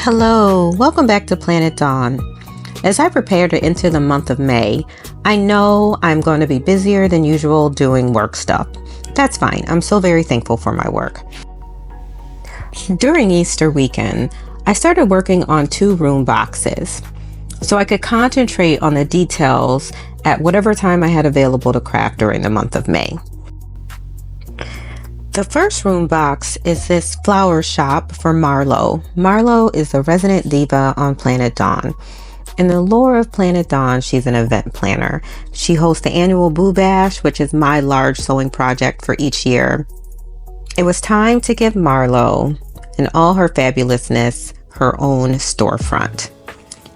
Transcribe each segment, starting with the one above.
Hello, welcome back to Planet Dawn. As I prepare to enter the month of May, I know I'm going to be busier than usual doing work stuff. That's fine, I'm still very thankful for my work. During Easter weekend, I started working on 2 room boxes so I could concentrate on the details at whatever time I had available to craft during the month of May. The first room box is this flower shop for Marlo. Marlo is the resident diva on Planet Dawn. In the lore of Planet Dawn, she's an event planner. She hosts the annual Boo Bash, which is my large sewing project for each year. It was time to give Marlo, in all her fabulousness, her own storefront.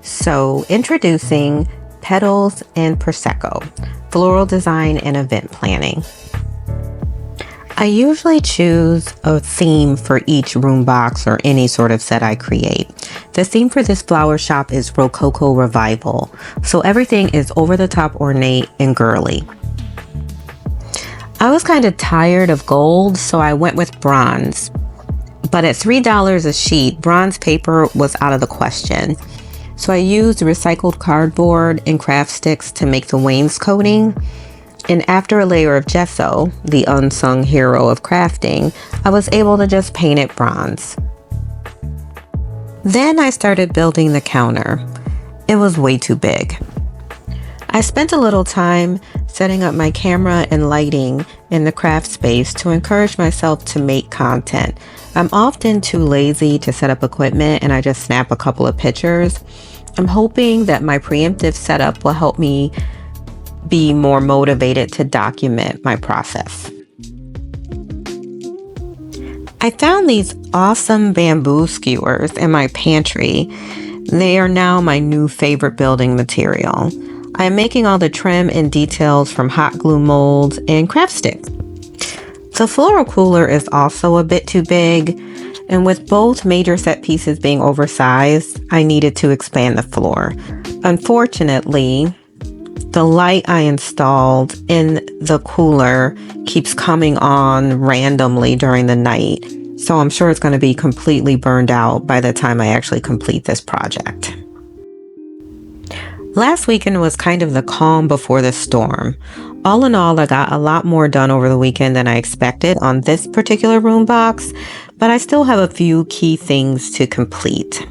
So introducing Petals and Prosecco, floral design and event planning. I usually choose a theme for each room box or any sort of set I create. The theme for this flower shop is Rococo Revival, so everything is over-the-top ornate and girly. I was kind of tired of gold, so I went with bronze. But at $3 a sheet, bronze paper was out of the question. So I used recycled cardboard and craft sticks to make the wainscoting. And after a layer of gesso, the unsung hero of crafting, I was able to just paint it bronze. Then I started building the counter. It was way too big. I spent a little time setting up my camera and lighting in the craft space to encourage myself to make content. I'm often too lazy to set up equipment and I just snap a couple of pictures. I'm hoping that my preemptive setup will help me be more motivated to document my process. I found these awesome bamboo skewers in my pantry. They are now my new favorite building material. I am making all the trim and details from hot glue molds and craft sticks. The floral cooler is also a bit too big, and with both major set pieces being oversized, I needed to expand the floor. Unfortunately, the light I installed in the cooler keeps coming on randomly during the night, so I'm sure it's going to be completely burned out by the time I actually complete this project. Last weekend was kind of the calm before the storm. All in all, I got a lot more done over the weekend than I expected on this particular room box, but I still have a few key things to complete.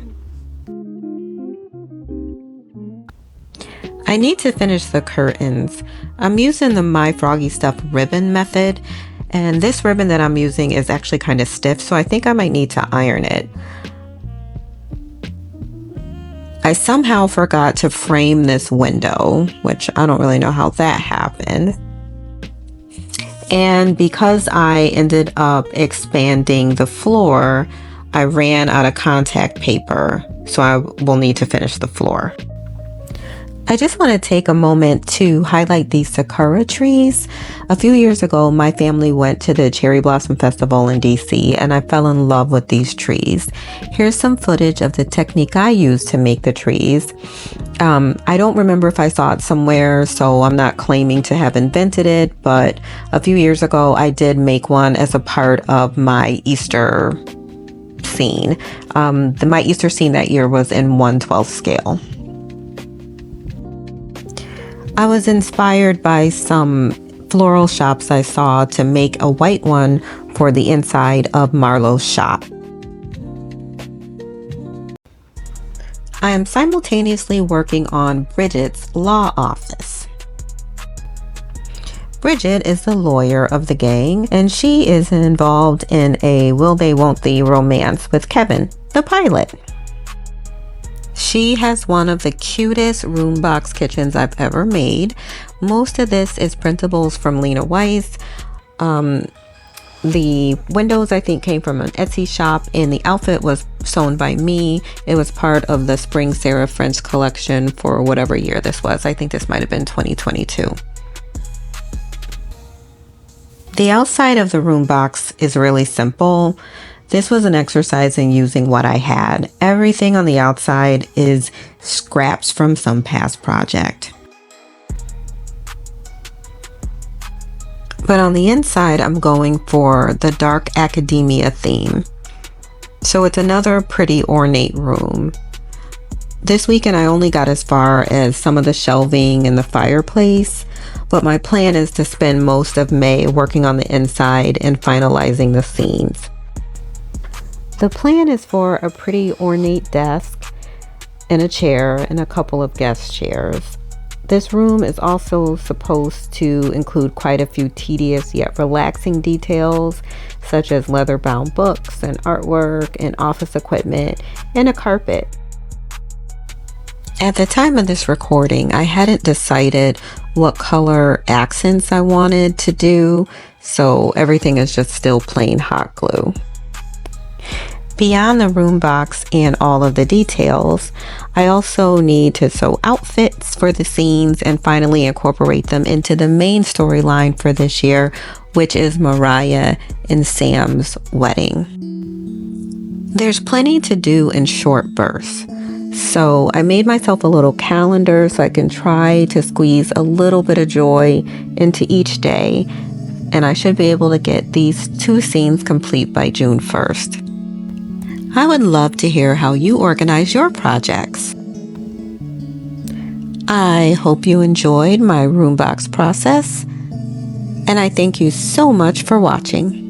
I need to finish the curtains. I'm using the My Froggy Stuff ribbon method, and this ribbon that I'm using is actually kind of stiff, so I think I might need to iron it. I somehow forgot to frame this window, which I don't really know how that happened. And because I ended up expanding the floor, I ran out of contact paper, so I will need to finish the floor. I just want to take a moment to highlight these sakura trees. A few years ago, my family went to the Cherry Blossom Festival in DC, and I fell in love with these trees. Here's some footage of the technique I used to make the trees. I don't remember if I saw it somewhere, so I'm not claiming to have invented it, but a few years ago, I did make one as a part of my Easter scene. My Easter scene that year was in 1/12 scale. I was inspired by some floral shops I saw to make a white one for the inside of Marlo's shop. I am simultaneously working on Bridget's law office. Bridget is the lawyer of the gang, and she is involved in a will they won't they romance with Kevin, the pilot. She has one of the cutest room box kitchens I've ever made. Most of this is printables from Lena Weiss. The windows I think came from an Etsy shop, and the outfit was sewn by me. It was part of the Spring Sarah French collection for whatever year this was. I think this might have been 2022. The outside of the room box is really simple. This was an exercise in using what I had. Everything on the outside is scraps from some past project. But on the inside, I'm going for the dark academia theme. So it's another pretty ornate room. This weekend I only got as far as some of the shelving and the fireplace, but my plan is to spend most of May working on the inside and finalizing the scenes. The plan is for a pretty ornate desk and a chair and a couple of guest chairs. This room is also supposed to include quite a few tedious yet relaxing details, such as leather-bound books and artwork and office equipment and a carpet. At the time of this recording, I hadn't decided what color accents I wanted to do, so everything is just still plain hot glue. Beyond the room box and all of the details, I also need to sew outfits for the scenes and finally incorporate them into the main storyline for this year, which is Mariah and Sam's wedding. There's plenty to do in short bursts, so I made myself a little calendar so I can try to squeeze a little bit of joy into each day, and I should be able to get these 2 scenes complete by June 1st. I would love to hear how you organize your projects. I hope you enjoyed my room box process, and I thank you so much for watching.